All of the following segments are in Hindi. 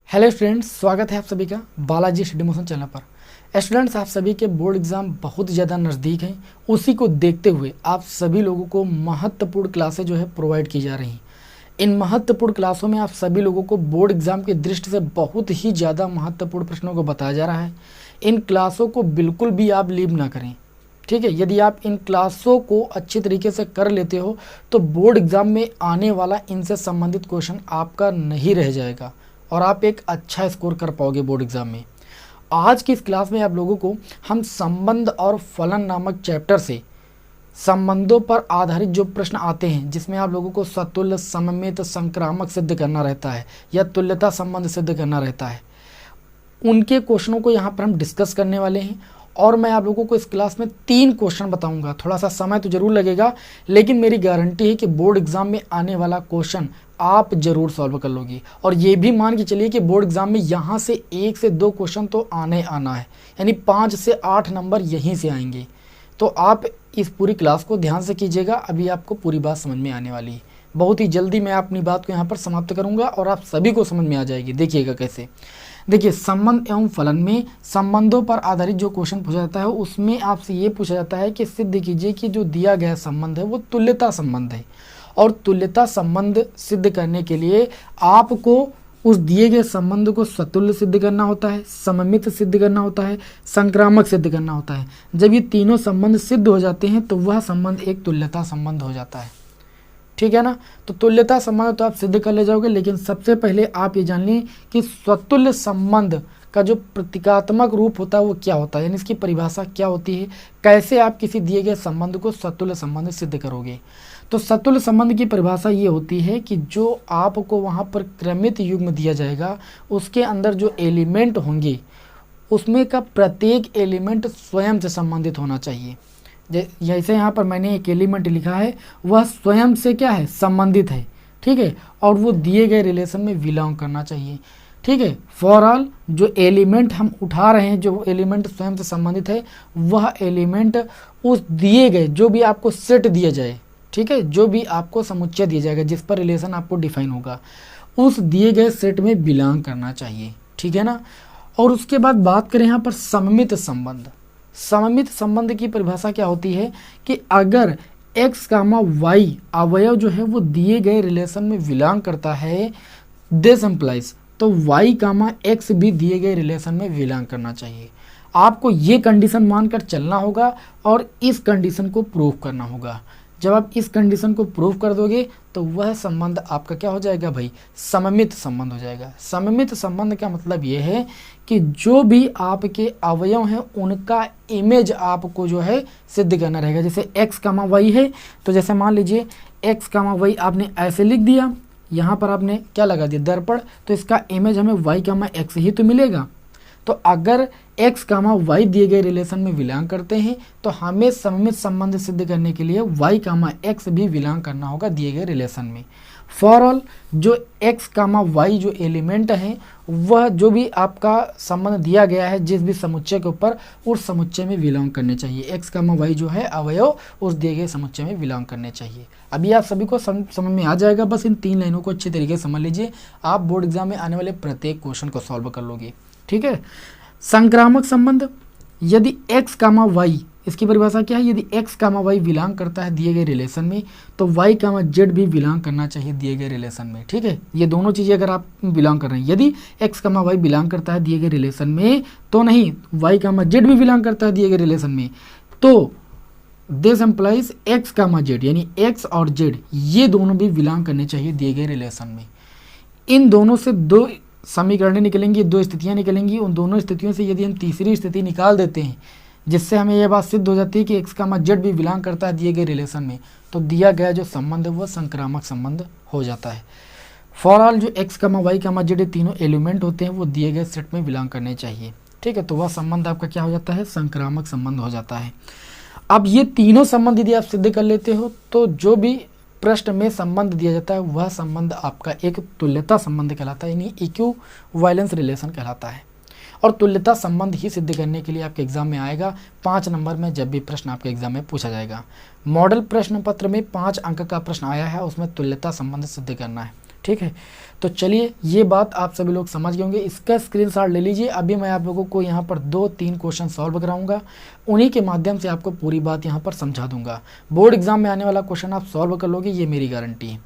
हेलो स्टूडेंट्स, स्वागत है आप सभी का बालाजी स्टडी मोशन चैनल पर। स्टूडेंट्स, आप सभी के बोर्ड एग्ज़ाम बहुत ज़्यादा नज़दीक हैं। उसी को देखते हुए आप सभी लोगों को महत्वपूर्ण क्लासें जो है प्रोवाइड की जा रही हैं। इन महत्वपूर्ण क्लासों में आप सभी लोगों को बोर्ड एग्ज़ाम की दृष्टि से बहुत ही ज़्यादा महत्वपूर्ण प्रश्नों को बताया जा रहा है। इन क्लासों को बिल्कुल भी आप लीव ना करें, ठीक है। यदि आप इन क्लासों को अच्छी तरीके से कर लेते हो तो बोर्ड एग्ज़ाम में आने वाला इनसे संबंधित क्वेश्चन आपका नहीं रह जाएगा और आप एक अच्छा स्कोर कर पाओगे बोर्ड एग्ज़ाम में। आज की इस क्लास में आप लोगों को हम संबंध और फलन नामक चैप्टर से संबंधों पर आधारित जो प्रश्न आते हैं, जिसमें आप लोगों को सतुल्य, सममित, संक्रामक सिद्ध करना रहता है या तुल्यता संबंध सिद्ध करना रहता है, उनके क्वेश्चनों को यहाँ पर हम डिस्कस करने वाले हैं। और मैं आप लोगों को इस क्लास में 3 क्वेश्चन बताऊंगा। थोड़ा सा समय तो जरूर लगेगा, लेकिन मेरी गारंटी है कि बोर्ड एग्जाम में आने वाला क्वेश्चन आप जरूर सॉल्व कर लोगे। और ये भी मान के चलिए कि बोर्ड एग्जाम में यहाँ से 1 से 2 क्वेश्चन तो आना है, यानी 5 से 8 नंबर यहीं से आएंगे। तो आप इस पूरी क्लास को ध्यान से कीजिएगा, अभी आपको पूरी बात समझ में आने वाली है। बहुत ही जल्दी मैं अपनी बात को यहाँ पर समाप्त करूँगा और आप सभी को समझ में आ जाएगी। देखिएगा कैसे। देखिए, संबंध एवं फलन में संबंधों पर आधारित जो क्वेश्चन पूछा जाता है उसमें आपसे ये पूछा जाता है कि सिद्ध कीजिए कि जो दिया गया संबंध है वो तुल्यता संबंध है। और तुल्यता संबंध सिद्ध करने के लिए आपको उस दिए गए संबंध को सतुल्य सिद्ध करना होता है, सममित सिद्ध करना होता है, संक्रामक सिद्ध करना होता है। जब ये तीनों संबंध सिद्ध हो जाते हैं तो वह संबंध एक तुल्यता संबंध हो जाता है, ठीक है ना। तो तुल्यता संबंध तो आप सिद्ध कर ले जाओगे, लेकिन सबसे पहले आप ये जान लें कि स्वतुल्य संबंध का जो प्रतीकात्मक रूप होता है वो क्या होता है, यानी इसकी परिभाषा क्या होती है, कैसे आप किसी दिए गए संबंध को सतुल्य संबंध सिद्ध करोगे। तो सतुल्य संबंध की परिभाषा ये होती है कि जो आपको वहाँ पर क्रमित युग्म दिया जाएगा, उसके अंदर जो एलिमेंट होंगे उसमें का प्रत्येक एलिमेंट स्वयं से संबंधित होना चाहिए। जैसे यहाँ पर मैंने एक एलिमेंट लिखा है, वह स्वयं से क्या है, संबंधित है, ठीक है, और वो दिए गए रिलेशन में बिलोंग करना चाहिए, ठीक है। फॉर ऑल जो एलिमेंट हम उठा रहे हैं, जो एलिमेंट स्वयं से संबंधित है, वह एलिमेंट उस दिए गए जो भी आपको सेट दिया जाए, ठीक है, जो भी आपको समुच्चय दिया जाएगा जिस पर रिलेशन आपको डिफाइन होगा, उस दिए गए सेट में बिलोंग करना चाहिए, ठीक है ना। और उसके बाद बात करें यहाँ पर सममित संबंध। सममित संबंध की परिभाषा क्या होती है कि अगर x, y अवयव जो है वो दिए गए रिलेशन में बिलोंग करता है, दिस एम्प्लाइज, तो y, x भी दिए गए रिलेशन में बिलोंग करना चाहिए। आपको ये कंडीशन मानकर चलना होगा और इस कंडीशन को प्रूव करना होगा। जब आप इस कंडीशन को प्रूव कर दोगे तो वह संबंध आपका क्या हो जाएगा भाई, सममित संबंध हो जाएगा। सममित संबंध का मतलब ये है कि जो भी आपके अवयव हैं उनका इमेज आपको जो है सिद्ध करना रहेगा। जैसे x, y है, तो जैसे मान लीजिए x, y आपने ऐसे लिख दिया, यहाँ पर आपने क्या लगा दिया, दर्पण, तो इसका इमेज हमें y, x ही तो मिलेगा। तो अगर x, y दिए गए रिलेशन में बिलोंग करते हैं तो हमें सममित संबंध सिद्ध करने के लिए y, x भी बिलोंग करना होगा दिए गए रिलेशन में। फॉर ऑल जो x, y जो एलिमेंट हैं, वह जो भी आपका संबंध दिया गया है जिस भी समुच्चय के ऊपर, उस समुच्चय में बिलोंग करने चाहिए। x, y जो है अवयव उस दिए गए समुच्चय में बिलोंग करने चाहिए। अभी आप सभी को समझ में आ जाएगा। बस इन 3 लाइनों को अच्छी तरीके से समझ लीजिए, आप बोर्ड एग्जाम में आने वाले प्रत्येक क्वेश्चन को सॉल्व कर लोगे, ठीक है। संक्रामक संबंध, यदि x, y, इसकी परिभाषा क्या है, यदि x, y बिलोंग करता है दिए गए रिलेशन में तो y, z भी बिलोंग करना चाहिए दिए गए रिलेशन में, ठीक है। ये दोनों चीज़ें अगर आप बिलोंग कर रहे हैं, यदि x, y बिलोंग करता है दिए गए रिलेशन में तो नहीं, y, z भी बिलोंग करता है दिए गए रिलेशन में, तो दिस एम्प्लाइज x, z, यानी x और z ये दोनों भी बिलोंग करने चाहिए दिए गए रिलेशन में। इन दोनों से 2 समीकरणें निकलेंगी, 2 स्थितियां निकलेंगी। उन दोनों स्थितियों से यदि हम तीसरी स्थिति निकाल देते हैं, जिससे हमें यह बात सिद्ध हो जाती है कि x, z भी बिलोंग करता है दिए गए रिलेशन में, तो दिया गया जो संबंध है वह संक्रामक संबंध हो जाता है। फॉर ऑल जो x, y, z तीनों एलिमेंट होते हैं वो दिए गए सेट में बिलोंग करने चाहिए, ठीक है। तो वह संबंध आपका क्या हो जाता है, संक्रामक संबंध हो जाता है। अब ये तीनों संबंध यदि आप सिद्ध कर लेते हो तो जो भी प्रश्न में संबंध दिया जाता है वह संबंध आपका एक तुल्यता संबंध कहलाता है, यानी इक्विवेलेंस रिलेशन कहलाता है। और तुल्यता संबंध ही सिद्ध करने के लिए आपके एग्जाम में आएगा 5 नंबर में, जब भी प्रश्न आपके एग्जाम में पूछा जाएगा। मॉडल प्रश्न पत्र में 5 अंक का प्रश्न आया है, उसमें तुल्यता संबंध सिद्ध करना है, ठीक है। तो चलिए ये बात आप सभी लोग समझ गए होंगे, इसका स्क्रीनशॉट ले लीजिए। अभी मैं आप लोगों को यहाँ पर 2-3 क्वेश्चन सॉल्व कराऊंगा, उन्हीं के माध्यम से आपको पूरी बात यहाँ पर समझा दूंगा। बोर्ड एग्जाम में आने वाला क्वेश्चन आप सॉल्व कर लोगे, ये मेरी गारंटी है।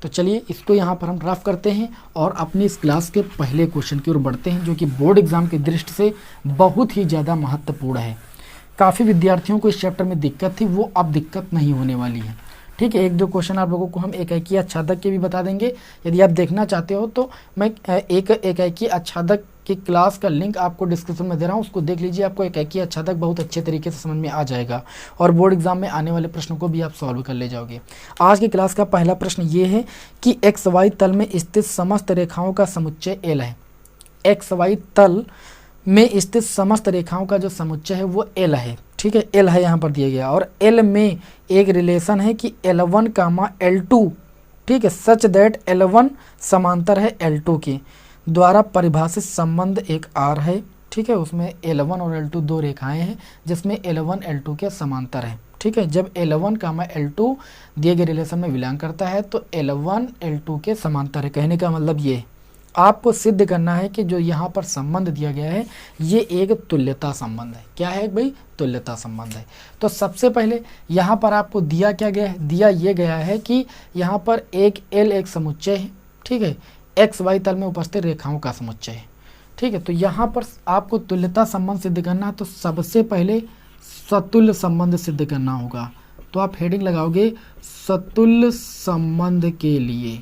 तो चलिए इसको यहाँ पर हम रफ करते हैं और अपनी इस क्लास के पहले क्वेश्चन की ओर बढ़ते हैं, जो कि बोर्ड एग्जाम की दृष्टि से बहुत ही ज़्यादा महत्वपूर्ण है। काफ़ी विद्यार्थियों को इस चैप्टर में दिक्कत थी, वो अब दिक्कत नहीं होने वाली है। ठीक है, 1-2 क्वेश्चन आप लोगों को हम एकाकी आच्छादक के भी बता देंगे। यदि आप देखना चाहते हो तो मैं एक एकाकी आच्छादक की क्लास का लिंक आपको डिस्क्रिप्शन में दे रहा हूँ, उसको देख लीजिए। आपको एकाकी आच्छादक बहुत अच्छे तरीके से समझ में आ जाएगा और बोर्ड एग्जाम में आने वाले प्रश्नों को भी आप सॉल्व कर ले जाओगे। आज की क्लास का पहला प्रश्न ये है कि XY तल में स्थित समस्त रेखाओं का समुच्चय L है। XY तल में स्थित समस्त रेखाओं का जो समुच्चय है वो L है। ठीक है, L है यहाँ पर दिया गया, और L में एक रिलेशन है कि L1, L2, ठीक है, सच दैट L1 समांतर है L2 के द्वारा परिभाषित संबंध एक R है। ठीक है, उसमें L1 और L2 दो रेखाएं हैं जिसमें L1 L2 के समांतर है। ठीक है, जब L1, L2 दिए गए रिलेशन में विलॉन्ग करता है तो L1 L2 के समांतर है। कहने का मतलब ये आपको सिद्ध करना है कि जो यहाँ पर संबंध दिया गया है ये एक तुल्यता संबंध है। क्या है भाई? तुल्यता संबंध है। तो सबसे पहले यहाँ पर आपको दिया क्या गया है? दिया ये गया है कि यहाँ पर एक L एक समुच्चय है। ठीक है, XY तल में उपस्थित रेखाओं का समुच्चय है। ठीक है, तो यहाँ पर आपको तुल्यता संबंध सिद्ध करना है, तो सबसे पहले सतुल्य संबंध सिद्ध करना होगा। तो आप हेडिंग लगाओगे सतुल्य संबंध के लिए।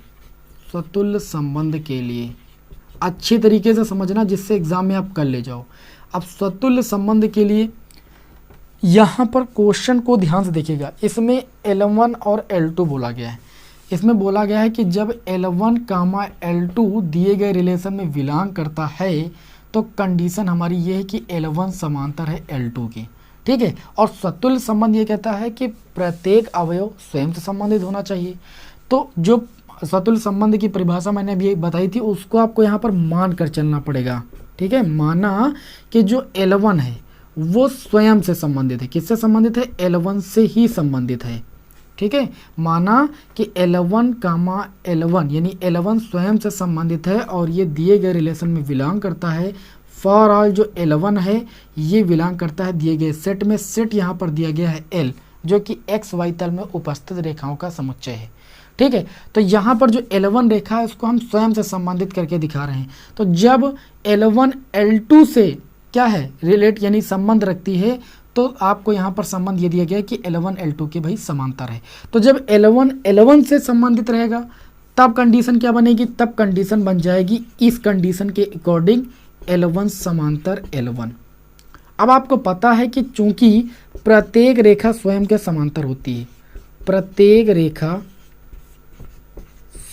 सतुल्य संबंध के लिए अच्छी तरीके से समझना जिससे एग्जाम में आप कर ले जाओ। अब सतुल्य संबंध के लिए यहाँ पर क्वेश्चन को ध्यान से देखिएगा, इसमें L1 और L2 बोला गया है। इसमें बोला गया है कि जब L1, L2 दिए गए रिलेशन में बिलोंग करता है तो कंडीशन हमारी ये है कि L1 समांतर है L2 की। ठीक है, और सतुल्य संबंध ये कहता है कि प्रत्येक अवयव स्वयं से संबंधित होना चाहिए। तो जो सतुल्य संबंध की परिभाषा मैंने अभी बताई थी उसको आपको यहाँ पर मान कर चलना पड़ेगा। ठीक है, माना कि जो L1 है वो स्वयं से संबंधित है। किससे संबंधित है? L1 से ही संबंधित है। ठीक है, माना कि L1, L1 यानी L1 स्वयं से संबंधित है और ये दिए गए रिलेशन में बिलोंग करता है। फॉर ऑल जो L1 है ये बिलोंग करता है दिए गए सेट में। सेट यहाँ पर दिया गया है L, जो कि XY तल में उपस्थित रेखाओं का समुच्चय है। ठीक है, तो यहाँ पर जो L1 रेखा है उसको हम स्वयं से संबंधित करके दिखा रहे हैं। तो जब L1 L2 से क्या है? रिलेट यानी संबंध रखती है, तो आपको यहाँ पर संबंध ये दिया गया है कि L1 L2 के भाई समांतर है। तो जब L1 L1 से संबंधित रहेगा तब कंडीशन क्या बनेगी? तब कंडीशन बन जाएगी इस कंडीशन के अकॉर्डिंग L1 समांतर L1। अब आपको पता है कि चूंकि प्रत्येक रेखा स्वयं के समांतर होती है, प्रत्येक रेखा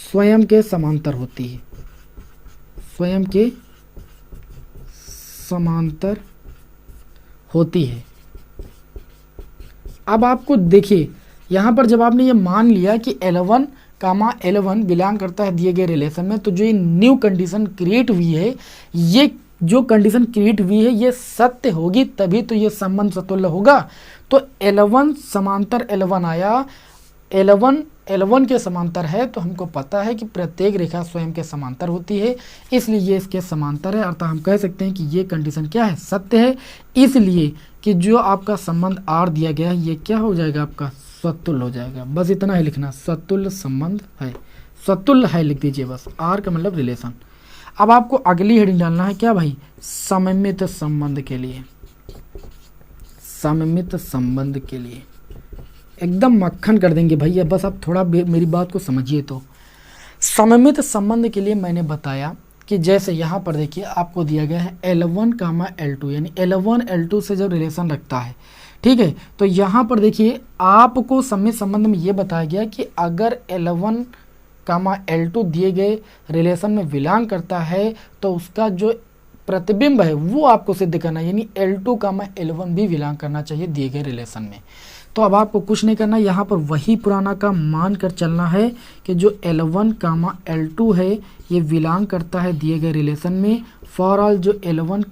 स्वयं के समांतर होती है, स्वयं के समांतर होती है। अब आपको देखिए यहाँ पर जब आपने ये मान लिया कि L1, L1 बिलोंग करता है दिए गए रिलेशन में, तो जो ये न्यू कंडीशन क्रिएट हुई है, ये जो कंडीशन क्रिएट हुई है ये सत्य होगी तभी तो ये संबंध सतुल्य होगा। तो L1 समांतर L1 आया, L1 के समांतर है, तो हमको पता है कि प्रत्येक रेखा स्वयं के समांतर होती है, इसलिए ये इसके समांतर है। अर्थात हम कह सकते हैं कि ये कंडीशन क्या है? सत्य है। इसलिए कि जो आपका संबंध R दिया गया है ये क्या हो जाएगा? आपका सतुल्य हो जाएगा। बस इतना ही लिखना, सतुल्य संबंध है, सतुल्य है लिख दीजिए बस। R का मतलब रिलेशन। अब आपको अगली हेडिंग डालना है क्या भाई? सममित संबंध के लिए। सममित संबंध के लिए एकदम मक्खन कर देंगे भैया, बस आप थोड़ा मेरी बात को समझिए। तो सममित संबंध के लिए मैंने बताया कि जैसे यहाँ पर देखिए आपको दिया गया है L1, L2 यानी L1 L2 से जब रिलेशन रखता है, ठीक है, तो यहाँ पर देखिए आपको सममित संबंध में ये बताया गया कि अगर L1, L2 दिए गए रिलेशन में बिलोंग करता है तो उसका जो प्रतिबिंब है वो आपको सिद्ध करना है, यानी L2, L1 भी बिलोंग करना चाहिए दिए गए रिलेशन में। तो अब आपको कुछ नहीं करना, यहाँ पर वही पुराना का मान कर चलना है कि जो L1, L2 है ये बिलोंग करता है दिए गए रिलेशन में। फॉर ऑल जो L1,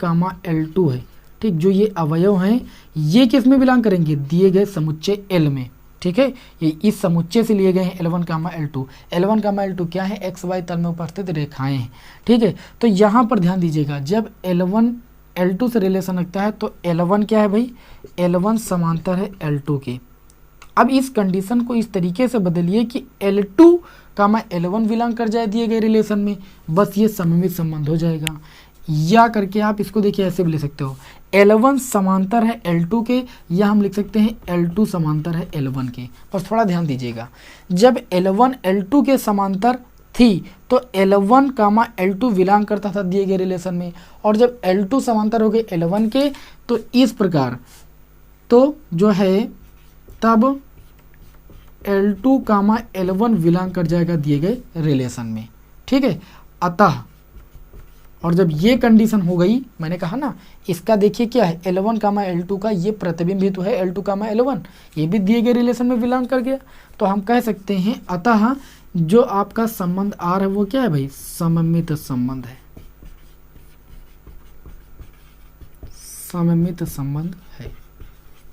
L2 है, ठीक, जो ये अवयव हैं ये किस में बिलोंग करेंगे? दिए गए समुच्चय L में। ठीक ठीक है, ये इस समुच्चय से लिए गए हैं L1 कामा L2। L1 कामा L2 क्या है, एक्स वाई तल में उपस्थित रेखाएं हैं। ठीक है, तो यहाँ पर ध्यान दीजिएगा, जब L1 L2 से रिलेशन रखता है तो L1 क्या है भाई, L1 समांतर है L2 के। अब इस कंडीशन को इस तरीके से बदलिए कि L2 कामा L1 बिलोंग कर जाए दिए गए रिलेशन में, बस ये सममित संबंध हो जाएगा। या करके आप इसको देखिए ऐसे भी लिख सकते हो, L1 समांतर है L2 के, या हम लिख सकते हैं L2 समांतर है L1 के। बस थोड़ा ध्यान दीजिएगा, जब L1 L2 के समांतर थी तो L1 कामा L2 बिलोंग करता था दिए गए रिलेशन में, और जब L2 समांतर हो गए L1 के तो इस प्रकार तो जो है तब L2 कामा L1 बिलोंग कर जाएगा दिए गए रिलेशन में। ठीक है, अतः और जब ये कंडीशन हो गई, मैंने कहा ना इसका देखिए क्या है, L1 कामा L2 का ये प्रतिबिंब भी तो है L2 कामा L1, ये भी दिए गए रिलेशन में बिलोंग कर गया। तो हम कह सकते हैं अतः जो आपका संबंध R है वो क्या है भाई, सममित संबंध है, सममित संबंध है।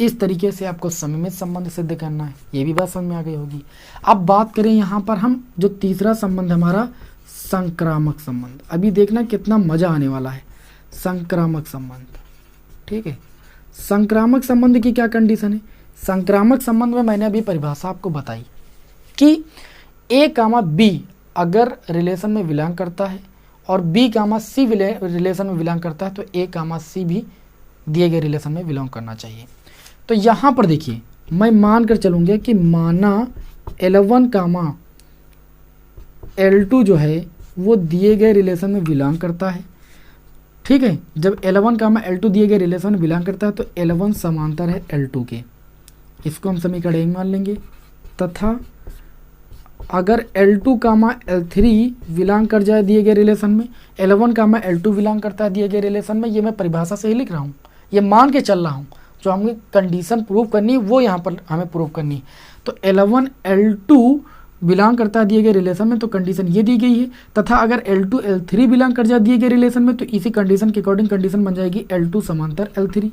इस तरीके से आपको सममित संबंध सिद्ध करना है, ये भी बात समझ में आ गई होगी। अब बात करें यहाँ पर हम जो तीसरा संबंध हमारा संक्रामक संबंध, अभी देखना कितना मजा आने वाला है। संक्रामक संबंध, ठीक है, संक्रामक संबंध की क्या कंडीशन है। संक्रामक संबंध में मैंने अभी परिभाषा आपको बताई कि A कामा B अगर रिलेशन में बिलोंग करता है और B कामा C रिलेशन में बिलोंग करता है तो A कामा C भी दिए गए रिलेशन में बिलोंग करना चाहिए। तो यहाँ पर देखिए मैं मान कर चलूँगा कि माना L1 कामा L2 जो है वो दिए गए रिलेशन में बिलोंग करता है। ठीक है, जब L1 कामा L2 दिए गए रिलेशन में बिलोंग करता है तो L1 समांतर है L2 के, इसको हम समीकरण 1 मान लेंगे। तथा अगर L2 कामा L3 बिलोंग कर जाए दिए गए रिलेशन में, L1 कामा L2 बिलोंग करता है दिए गए रिलेशन में, ये मैं परिभाषा से ही लिख रहा हूँ, ये मान के चल रहा हूँ, जो हमें कंडीशन प्रूव करनी है वो यहाँ पर हमें प्रूव करनी है। तो L1 L2 बिलोंग करता है दिए गए रिलेशन में तो कंडीशन ये दी गई है। तथा अगर L2 L3 बिलोंग कर जाए दिए गए रिलेशन में तो इसी कंडीशन के अकॉर्डिंग कंडीशन बन जाएगी L2 समांतर L3,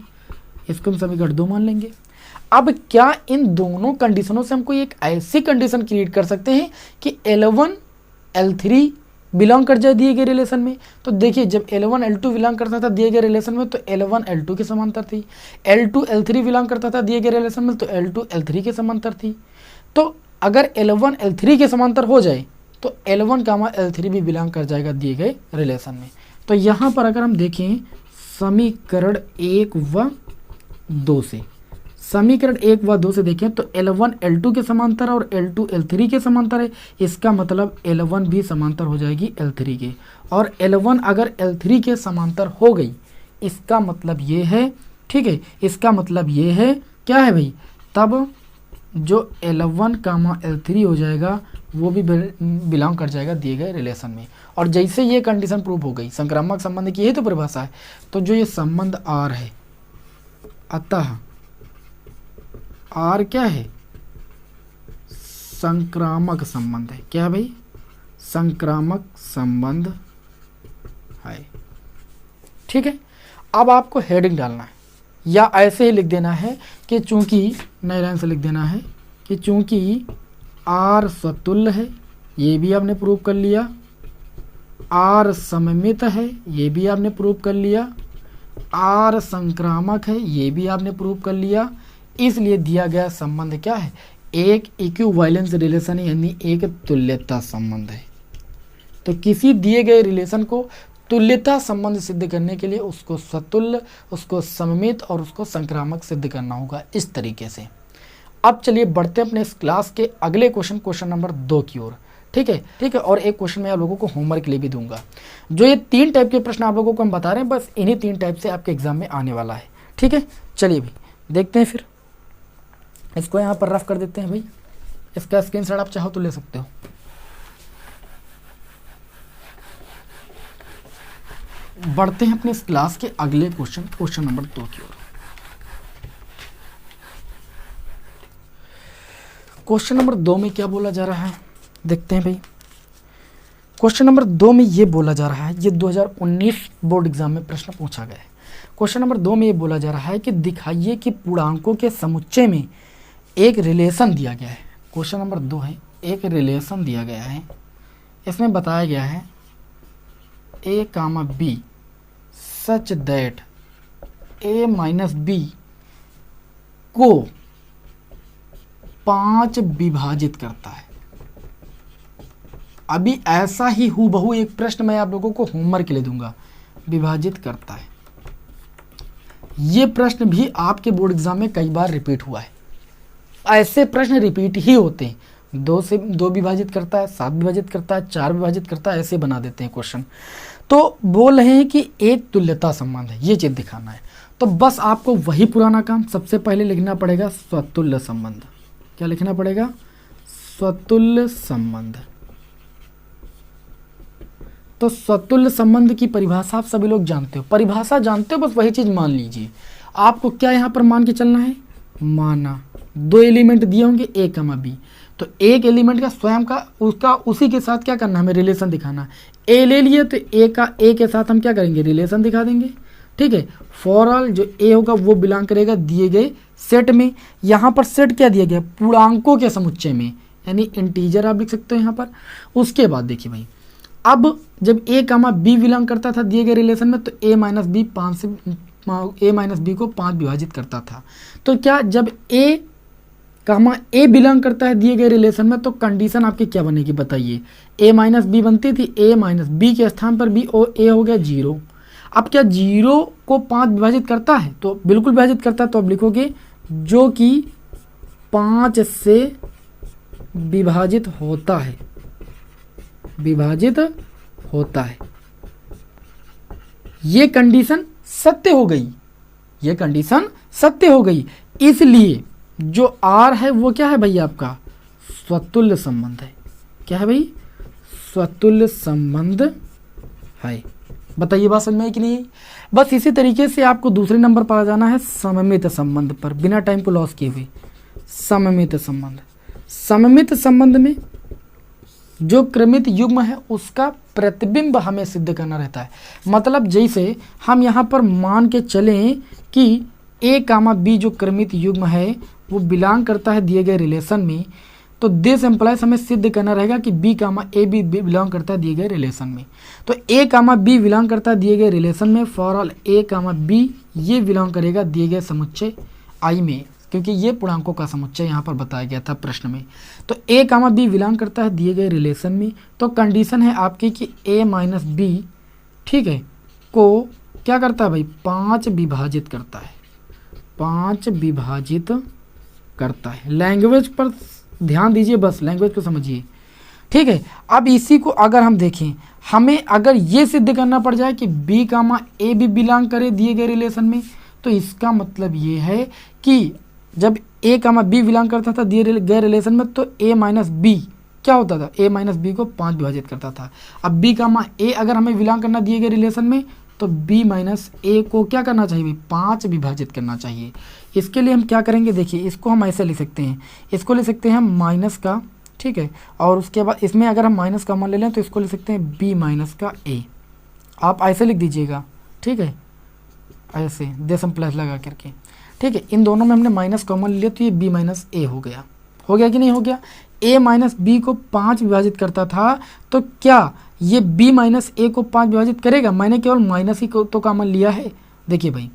इसको हम समीकरण 2 मान लेंगे। अब क्या इन दोनों कंडीशनों से हमको एक ऐसी कंडीशन क्रिएट कर सकते हैं कि L1 L3 बिलोंग कर जाए दिए गए रिलेशन में। तो देखिए जब L1 L2 बिलोंग करता था दिए गए रिलेशन में तो L1 L2 के समांतर थी, L2 L3 बिलोंग करता था दिए गए रिलेशन में तो L2 L3 के समांतर थी। तो अगर L1 L3 के समांतर हो जाए तो L1 कामा L3 भी बिलोंग कर जाएगा दिए गए रिलेशन में। तो यहाँ पर अगर हम देखें समीकरण 1 व 2 से, समीकरण 1 व 2 से देखें तो L1 L2 के समांतर और L2 L3 के समांतर है, इसका मतलब L1 भी समांतर हो जाएगी L3 के, और L1 अगर L3 के समांतर हो गई इसका मतलब ये है, ठीक है, इसका मतलब ये है क्या है भाई, तब जो L1 कामा L3 हो जाएगा वो भी बिलोंग कर जाएगा दिए गए रिलेशन में। और जैसे ये कंडीशन प्रूव हो गई, संक्रामक संबंध की यही तो परिभाषा है, तो जो ये संबंध R है, अतः R क्या है, संक्रामक संबंध है। क्या है भाई, संक्रामक संबंध है। ठीक है, अब आपको हेडिंग डालना है या ऐसे ही लिख देना है कि चूंकि, नए लाइन से लिख देना है कि चूंकि R स्वतुल्य है, ये भी आपने प्रूव कर लिया, R सममित है, ये भी आपने प्रूव कर लिया, R संक्रामक है, ये भी आपने प्रूव कर लिया, इसलिए दिया गया संबंध क्या है, एक इक्विवेलेंस रिलेशन यानी एक तुल्यता संबंध है। तो किसी दिए गए रिलेशन को तुल्यता संबंध सिद्ध करने के लिए उसको स्वतुल्य, उसको सममित और उसको संक्रामक सिद्ध करना होगा इस तरीके से। अब चलिए बढ़ते हैं अपने इस क्लास के अगले क्वेश्चन नंबर 2 की ओर। ठीक है, और एक क्वेश्चन मैं आप लोगों को होमवर्क के लिए भी दूंगा। जो ये 3 टाइप के प्रश्न आप लोगों को हम बता रहे हैं, बस इन्हीं 3 टाइप से आपके एग्जाम में आने वाला है। ठीक है, चलिए भाई देखते हैं, फिर इसको यहाँ पर रफ कर देते हैं भाई, इसका स्क्रीनशॉट आप चाहो तो ले सकते हो। बढ़ते हैं अपने इस क्लास के अगले क्वेश्चन नंबर 2 की ओर। क्वेश्चन नंबर 2 में क्या बोला जा रहा है, देखते हैं भाई। क्वेश्चन नंबर 2 में ये बोला जा रहा है, ये 2019 बोर्ड एग्जाम में प्रश्न पूछा गया है। क्वेश्चन नंबर 2 में ये बोला जा रहा है कि दिखाइए कि पूर्णांकों के समुच्चय में एक रिलेशन दिया गया है, क्वेश्चन नंबर 2 है, एक रिलेशन दिया गया है, इसमें बताया गया है a comma B such that a minus B को 5 विभाजित करता है। अभी ऐसा ही हूबहू एक प्रश्न मैं आप लोगों को होमवर्क के लिए दूंगा, विभाजित करता है। ये प्रश्न भी आपके बोर्ड एग्जाम में कई बार रिपीट हुआ है। ऐसे प्रश्न रिपीट ही होते हैं, 2 से 2 विभाजित करता है, 7 विभाजित करता है, 4 विभाजित करता है, ऐसे बना देते हैं क्वेश्चन। तो बोल रहे हैं कि एक तुल्यता संबंध है, ये चीज दिखाना है। तो बस आपको वही पुराना काम सबसे पहले लिखना पड़ेगा, स्वतुल्य संबंध। क्या लिखना पड़ेगा? स्वतुल्य संबंध। तो स्वतुल्य संबंध की परिभाषा आप सभी लोग जानते हो, परिभाषा जानते हो, बस वही चीज मान लीजिए। आपको क्या यहाँ पर मान के चलना है? माना 2 एलिमेंट दिए होंगे a कमा बी, तो एक एलिमेंट का स्वयं का उसका उसी के साथ क्या करना है, हमें रिलेशन दिखाना है। a ले लिए तो a का a के साथ हम क्या करेंगे, रिलेशन दिखा देंगे। ठीक है, फॉर ऑल जो a होगा वो बिलोंग करेगा दिए गए सेट में। यहाँ पर सेट क्या दिया गया, पूर्णांकों के समुच्चय में, यानी इंटीजर आप लिख सकते हो यहाँ पर। उसके बाद देखिए भाई, अब जब a कामा बी बिलोंग करता था दिए गए रिलेशन में, तो a माइनस बी 5 से a माइनस बी को 5 विभाजित करता था। तो क्या जब a कामा a बिलोंग करता है दिए गए रिलेशन में, तो कंडीशन आपकी क्या बनेगी बताइए? a माइनस बी बनती थी, a माइनस बी के स्थान पर b और a हो गया 0। अब क्या 0 को 5 विभाजित करता है? तो बिल्कुल विभाजित करता है। तो अब लिखोगे जो कि 5 से विभाजित होता है, विभाजित होता है। ये कंडीशन सत्य हो गई, ये कंडीशन सत्य हो गई। इसलिए जो R है वो क्या है भाई, आपका स्वतुल्य संबंध है। क्या है भाई? स्वतुल्य संबंध है। बताइए बात समझ में आई कि नहीं? बस इसी तरीके से आपको दूसरे नंबर पर आ जाना है सममित संबंध पर, बिना टाइम को लॉस किए हुए। सममित संबंध, सममित संबंध में जो क्रमित युग्म है उसका प्रतिबिंब हमें सिद्ध करना रहता है। मतलब जैसे हम यहाँ पर मान के चलें कि a कामा बी जो क्रमित युग्म है वो बिलोंग करता है दिए गए रिलेशन में, तो दिस एम्प्लाइज हमें सिद्ध करना रहेगा कि b comma A B belong करता है दिए गए रिलेशन में। तो a कामा बी बिलोंग करता है दिए गए रिलेशन में, for all a comma B ये बिलोंग करेगा दिए गए समुच्चय I में, क्योंकि ये पूर्णांकों का समुच्चय यहाँ पर बताया गया था प्रश्न में। तो a कामा बी बिलोंग करता है दिए गए रिलेशन में, तो कंडीशन है आपकी कि a माइनस बी, ठीक है, को क्या करता है भाई, 5 विभाजित करता है, 5 विभाजित करता है। लैंग्वेज पर ध्यान दीजिए, बस लैंग्वेज को समझिए। ठीक है, अब इसी को अगर हम देखें, हमें अगर ये सिद्ध करना पड़ जाए कि b कामा ए भी बिलोंग करे दिए गए रिलेशन में, तो इसका मतलब ये है कि जब a कामा बी बिलोंग करता था दिए गए रिलेशन में, तो a माइनस बी क्या होता था, a माइनस बी को 5 विभाजित करता था। अब b कामा ए अगर हमें बिलोंग करना दिए गए रिलेशन में, तो b माइनस ए को क्या करना चाहिए, 5 विभाजित करना चाहिए। इसके लिए हम क्या करेंगे, देखिए इसको हम ऐसे लिख सकते हैं, इसको लिख सकते हैं हम माइनस का, ठीक है, और उसके बाद इसमें अगर हम माइनस कॉमन ले लें तो इसको लिख सकते हैं b माइनस का a। आप ऐसे लिख दीजिएगा, ठीक है, ऐसे दशम प्लस लगा करके। ठीक है, इन दोनों में हमने माइनस कॉमन लिया तो ये b माइनस ए हो गया। हो गया कि नहीं हो गया? a माइनस बी को 5 विभाजित करता था, तो क्या ये b माइनस ए को 5 विभाजित करेगा? मैंने केवल माइनस ही को तो कॉमन लिया है। देखिए भाई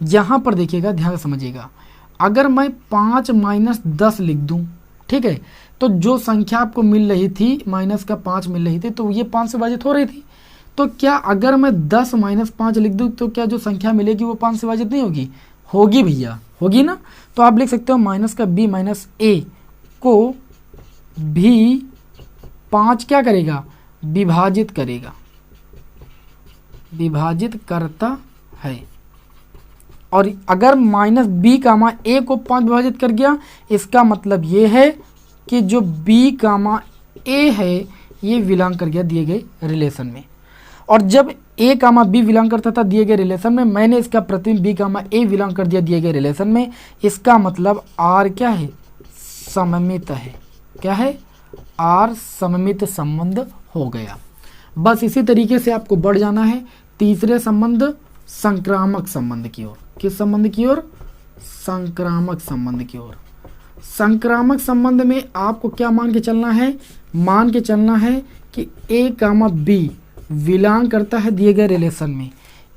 यहाँ पर देखिएगा, ध्यान से समझिएगा, अगर मैं 5 माइनस 10 लिख दूँ, ठीक है, तो जो संख्या आपको मिल रही थी माइनस का 5 मिल रही थी, तो ये 5 से विभाजित हो रही थी। तो क्या अगर मैं 10 माइनस 5 लिख दूँ तो क्या जो संख्या मिलेगी वो 5 से विभाजित नहीं होगी? होगी भैया, होगी ना। तो आप लिख सकते हो माइनस का b माइनस ए को भी 5 क्या करेगा, विभाजित करेगा, विभाजित करता है। और अगर माइनस बी कामा ए को 5 विभाजित कर गया, इसका मतलब ये है कि जो b कामा ए है ये बिलोंग कर गया दिए गए रिलेशन में। और जब a कामा बी बिलोंग करता था दिए गए रिलेशन में, मैंने इसका प्रतिबिंब b कामा ए बिलोंग कर दिया दिए गए रिलेशन में, इसका मतलब r क्या है, सममित है। क्या है? r सममित संबंध हो गया। बस इसी तरीके से आपको बढ़ जाना है तीसरे संबंध, संक्रामक संबंध की ओर। किस संबंध की ओर? संक्रामक संबंध की ओर। संक्रामक संबंध में आपको क्या मान के चलना है, मान के चलना है कि ए कामा बी बिलोंग करता है दिए गए रिलेशन में,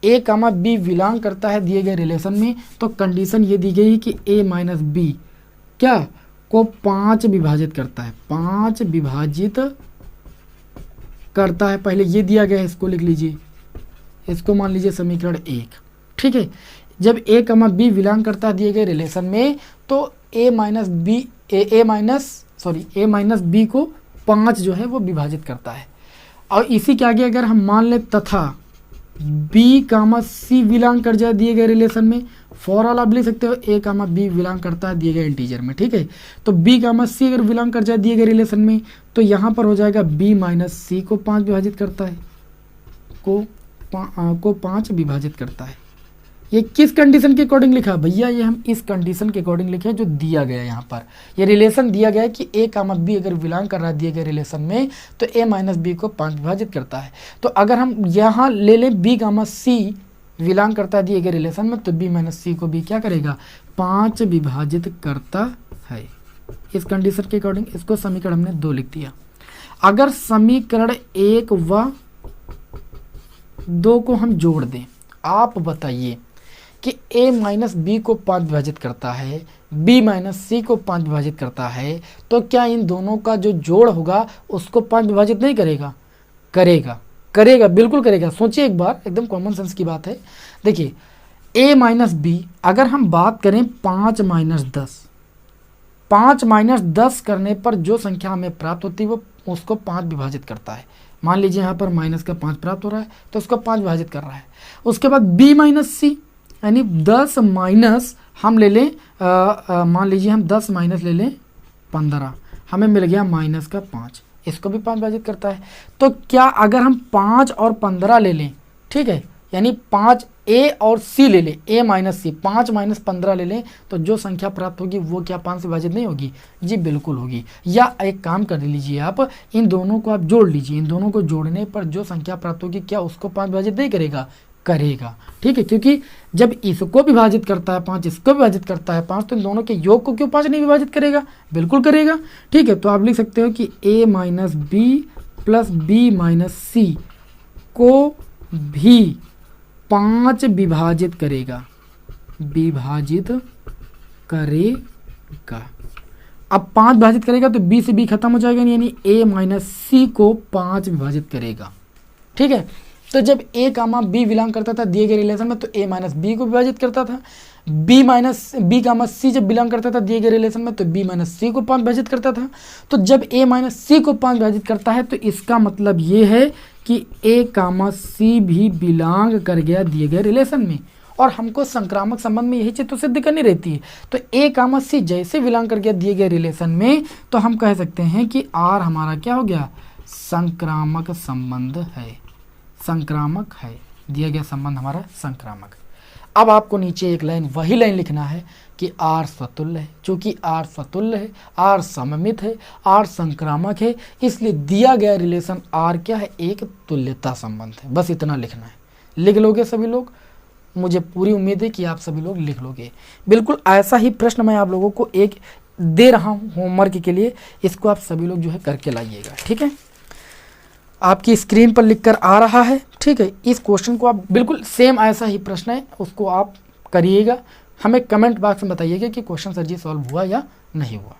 ए कामा बी बिलोंग करता है दिए गए रिलेशन में। तो कंडीशन ये दी गई कि ए माइनस बी क्या को 5 विभाजित करता है, 5 विभाजित करता है। पहले ये दिया गया है, इसको लिख लीजिए, इसको मान लीजिए समीकरण 1, ठीक है। जब ए कामा बी बिलोंग करता है दिए गए रिलेशन में तो ए माइनस बी को 5 जो है वो विभाजित करता है। और इसी के आगे अगर हम मान लें तथा बी कामा सी बिलोंग कर जाए दिए गए रिलेशन में, फॉर ऑल आप लिख सकते हो ए कामा बी बिलोंग करता है दिए गए इंटीजर में, ठीक है। तो बी कामा सी अगर बिलोंग कर जाए दिए गए रिलेशन में तो यहाँ पर हो जाएगा बी माइनस सी को 5 विभाजित करता है, को 5 विभाजित करता है। ये किस कंडीशन के अकॉर्डिंग लिखा भैया, ये हम इस कंडीशन के अकॉर्डिंग लिखे जो दिया गया है। यहाँ पर ये रिलेशन दिया गया है कि ए कामा बी अगर बिलोंग कर रहा है दिए गए रिलेशन में तो ए माइनस बी को 5 विभाजित करता है। तो अगर हम यहाँ ले लें बी कामा सी बिलोंग करता है दिए गए रिलेशन में तो बी माइनस सी को भी क्या करेगा, 5 विभाजित करता है। इस कंडीशन के अकॉर्डिंग इसको समीकरण हमने 2 लिख दिया। अगर समीकरण 1 व 2 को हम जोड़ दें, आप बताइए कि a माइनस बी को 5 विभाजित करता है, b माइनस सी को 5 विभाजित करता है, तो क्या इन दोनों का जो जोड़ होगा उसको 5 विभाजित नहीं करेगा? करेगा, करेगा, बिल्कुल करेगा। सोचिए एक बार, एकदम कॉमन सेंस की बात है। देखिए a माइनस बी, अगर हम बात करें 5 माइनस 10 करने पर जो संख्या हमें प्राप्त होती है वो उसको 5 विभाजित करता है। मान लीजिए यहाँ पर माइनस का 5 प्राप्त हो रहा है तो उसको 5 विभाजित कर रहा है। उसके बाद b माइनस सी यानी 10 माइनस हम ले लें, मान लीजिए हम 10 माइनस ले लें 15, हमें मिल गया माइनस का 5, इसको भी 5 विभाजित करता है। तो क्या अगर हम 5 और 15 ले लें, ठीक है, यानी 5 ए और सी ले लें, ए माइनस सी, 5 माइनस 15 ले लें तो जो संख्या प्राप्त होगी वो क्या 5 से विभाजित नहीं होगी? जी बिल्कुल होगी। या एक काम कर लीजिए, आप इन दोनों को आप जोड़ लीजिए, इन दोनों को जोड़ने पर जो संख्या प्राप्त होगी क्या उसको 5 विभाजित नहीं करेगा? करेगा, ठीक है। क्योंकि जब इसको विभाजित करता है 5, इसको विभाजित करता है 5, तो इन दोनों के योग को क्यों 5 नहीं विभाजित करेगा? बिल्कुल करेगा, ठीक है। तो आप लिख सकते हो कि a minus B plus B minus C को भी 5 विभाजित करेगा, विभाजित करेगा। अब 5 विभाजित करेगा तो b से b खत्म हो जाएगा, यानी a माइनस सी को 5 विभाजित करेगा, ठीक है। तो जब a कामा b बिलोंग करता था दिए गए रिलेशन में तो a माइनस बी को विभाजित करता था, b कामा सी जब बिलोंग करता था दिए गए रिलेशन में तो b माइनस सी को 5 विभाजित करता था। तो जब a माइनस सी को 5 विभाजित करता है तो इसका मतलब ये है कि a कामा सी भी बिलोंग कर गया दिए गए रिलेशन में। और हमको संक्रामक संबंध में यही चीज तो सिद्ध करनी रहती है। तो a कामा सी जैसे बिलोंग कर गया दिए गए रिलेशन में तो हम कह सकते हैं कि r हमारा क्या हो गया? संक्रामक संबंध है, संक्रामक है, दिया गया संबंध हमारा संक्रामक। अब आपको नीचे एक लाइन, वही लाइन लिखना है कि R स्वतुल्य है। चूंकि R स्वतुल्य है, R सममित है, R संक्रामक है, इसलिए दिया गया रिलेशन R क्या है? एक तुल्यता संबंध है। बस इतना लिखना है। लिख लोगे सभी लोग? मुझे पूरी उम्मीद है कि आप सभी लोग लिख लोगे। बिल्कुल ऐसा ही प्रश्न मैं आप लोगों को एक दे रहा हूँ होमवर्क के लिए, इसको आप सभी लोग जो है करके लाइएगा, ठीक है। आपकी स्क्रीन पर लिखकर आ रहा है, ठीक है। इस क्वेश्चन को आप बिल्कुल सेम ऐसा ही प्रश्न है उसको आप करिएगा, हमें कमेंट बॉक्स में बताइएगा कि क्वेश्चन सर जी सॉल्व हुआ या नहीं हुआ।